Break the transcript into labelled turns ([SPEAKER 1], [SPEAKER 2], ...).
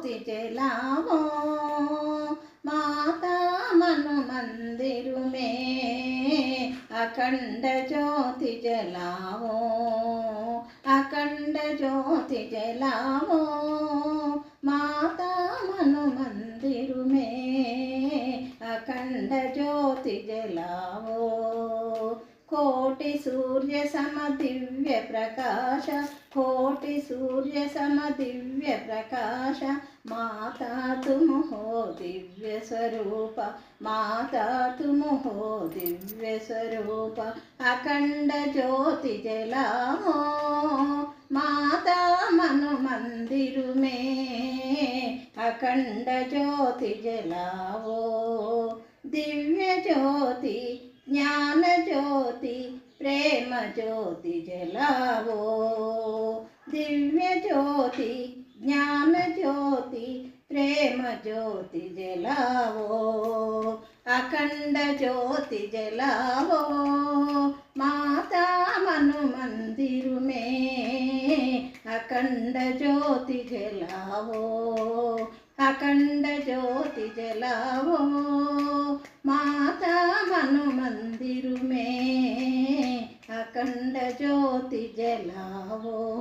[SPEAKER 1] ज्योति जलाओ, माता मन मंदिर में अखंड ज्योति जलाओ, अखंड ज्योति जलाओ, माता मन मंदिर में अखंड ज्योति जलाओ। कोटि सूर्य सम दिव्य प्रकाश, कोटि सूर्य सम दिव्य प्रकाश, माता तुम हो दिव्य स्वरूप, माता तुम हो दिव्य स्वरूप। अखंड ज्योति जलाओ, माता मन मंदिर में अखंड ज्योति जलाओ। दिव्य ज्योति ज्ञान ज्योति प्रेम ज्योति जलाओ, दिव्य ज्योति ज्ञान ज्योति प्रेम ज्योति जलाओ। अखंड ज्योति जलाओ, माता मन मंदिर में अखंड ज्योति जलाओ, अखंड ज्योति जलाओ, माता मन मंदिर में अखंड ज्योति जलाओ।